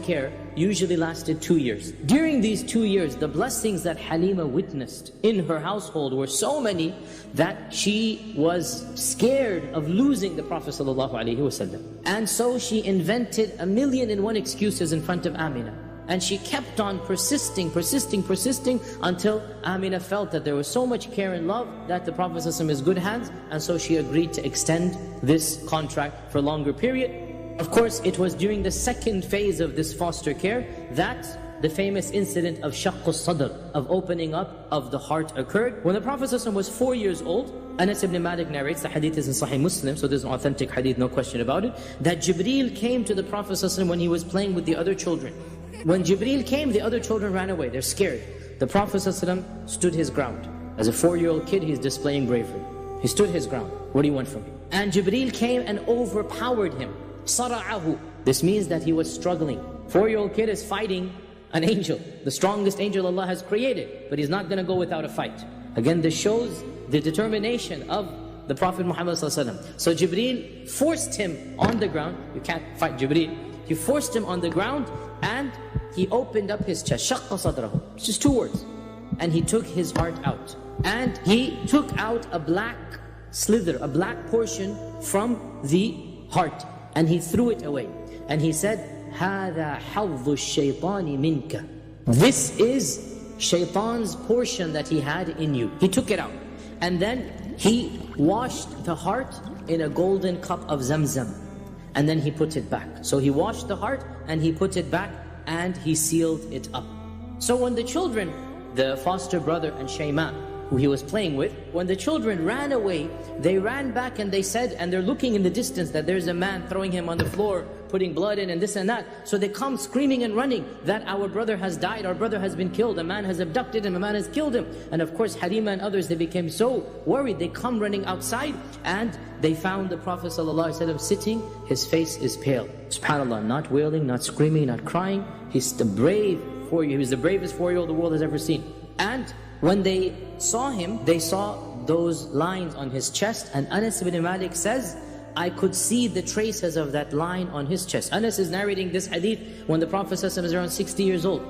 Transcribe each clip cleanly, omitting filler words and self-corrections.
care usually lasted 2 years. During these 2 years, the blessings that Halima witnessed in her household were so many that she was scared of losing the Prophet ﷺ. And so she invented 1,000,001 excuses in front of Amina. And she kept on persisting until Amina felt that there was so much care and love that the Prophet ﷺ is good hands, and so she agreed to extend this contract for a longer period. Of course, it was during the second phase of this foster care that the famous incident of shaqqus sadr, of opening up of the heart, occurred. When the Prophet ﷺ was 4 years old, Anas ibn Malik narrates, the hadith is in Sahih Muslim, so this is an authentic hadith, no question about it, that Jibreel came to the Prophet ﷺ when he was playing with the other children. When Jibreel came, the other children ran away, they're scared. The Prophet ﷺ stood his ground. As a 4-year-old kid, he's displaying bravery. He stood his ground. What do you want from me? And Jibreel came and overpowered him. s.a.w. This means that he was struggling. 4-year-old kid is fighting an angel, the strongest angel Allah has created, but he's not going to go without a fight. Again, this shows the determination of the Prophet Muhammad ﷺ. So Jibreel forced him on the ground. You can't fight Jibreel. He forced him on the ground and he opened up his chest. shaqqa sadrahu. It's just 2 words. And he took his heart out. And he took out a black slither, a black portion from the heart. And he threw it away. And he said, هَذَا حَظُّ الشَّيْطَانِ مِنْكَ. This is shaitan's portion that he had in you. He took it out. And then he washed the heart in a golden cup of Zamzam. And then he put it back. So he washed the heart and he put it back and he sealed it up. So when the children, the foster brother and Shayma, who he was playing with, when the children ran away, they ran back and they said, and they're looking in the distance that there's a man throwing him on the floor, putting blood in and this and that. So they come screaming and running that our brother has died, our brother has been killed, a man has abducted him, a man has killed him. And of course Halima and others, they became so worried, they come running outside and they found the Prophet ﷺ sitting, his face is pale. SubhanAllah, not wailing, not screaming, not crying. He's the brave 4-year-old, he was the bravest 4-year-old the world has ever seen. And when they saw him, they saw those lines on his chest, and Anas ibn Malik says, I could see the traces of that line on his chest. Anas is narrating this hadith when the Prophet ﷺ is around 60 years old.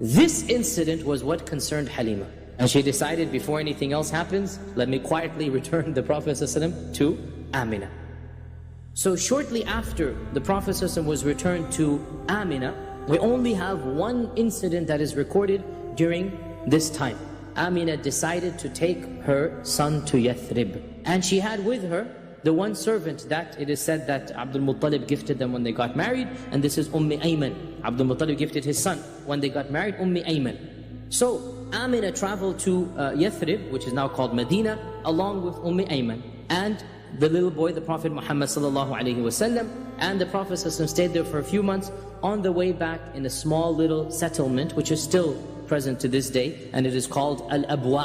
This incident was what concerned Halima. And she decided, before anything else happens, let me quietly return the Prophet ﷺ to Amina. So shortly after the Prophet ﷺ was returned to Amina, we only have one incident that is recorded during this time. Amina decided to take her son to Yathrib. And she had with her the one servant that it is said that Abdul Muttalib gifted them when they got married, and this is Ayman. Abdul Muttalib gifted his son when they got married, Ayman. So Amina traveled to Yathrib, which is now called Medina, along with Ayman and the little boy, the Prophet Muhammad ﷺ, and the Prophet ﷺ stayed there for a few months. On the way back, in a small little settlement, which is still present to this day, and it is called s.a.w.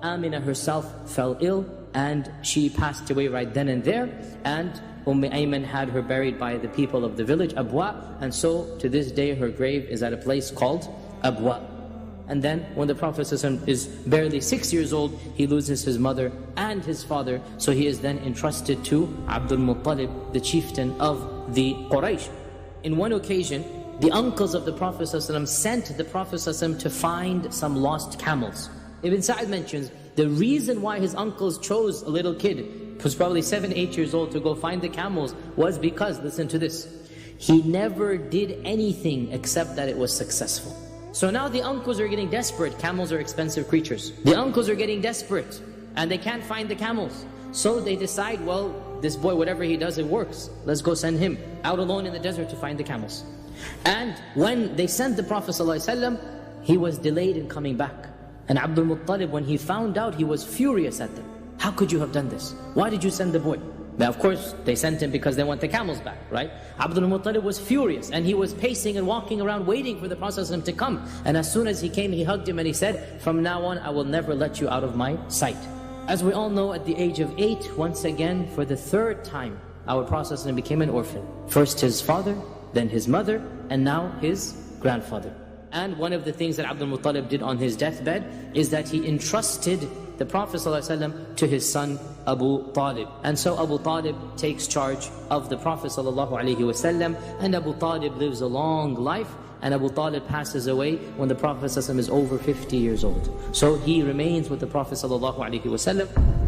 Amina herself fell ill, and she passed away right then and there, and Ayman had her buried by the people of the village, Abwa, and so to this day her grave is at a place called Abwa. And then when the Prophet ﷺ is barely 6 years old, he loses his mother and his father, so he is then entrusted to Abdul Muttalib, the chieftain of the Quraysh. In one occasion, the uncles of the Prophet ﷺ sent the Prophet ﷺ to find some lost camels. Ibn Sa'd mentions, the reason why his uncles chose a little kid, who was probably 7, 8 years old, to go find the camels, was because, listen to this, he never did anything except that it was successful. So now the uncles are getting desperate. Camels are expensive creatures. The uncles are getting desperate and they can't find the camels. So they decide, well, this boy, whatever he does, it works. Let's go send him out alone in the desert to find the camels. And when they sent the Prophet ﷺ, he was delayed in coming back. And Abdul Muttalib, when he found out, he was furious at them. How could you have done this? Why did you send the boy? Now, of course, they sent him because they want the camels back, right? Abdul Muttalib was furious, and he was pacing and walking around waiting for the Prophet ﷺ to come. And as soon as he came, he hugged him and he said, from now on, I will never let you out of my sight. As we all know, at the age of 8, once again, for the 3rd time, our Prophet ﷺ became an orphan. First his father, then his mother, and now his grandfather. And one of the things that Abdul Muttalib did on his deathbed is that he entrusted the Prophet ﷺ to his son Abu Talib. And so Abu Talib takes charge of the Prophet ﷺ, and Abu Talib lives a long life, and Abu Talib passes away when the Prophet ﷺ is over 50 years old. So he remains with the Prophet ﷺ.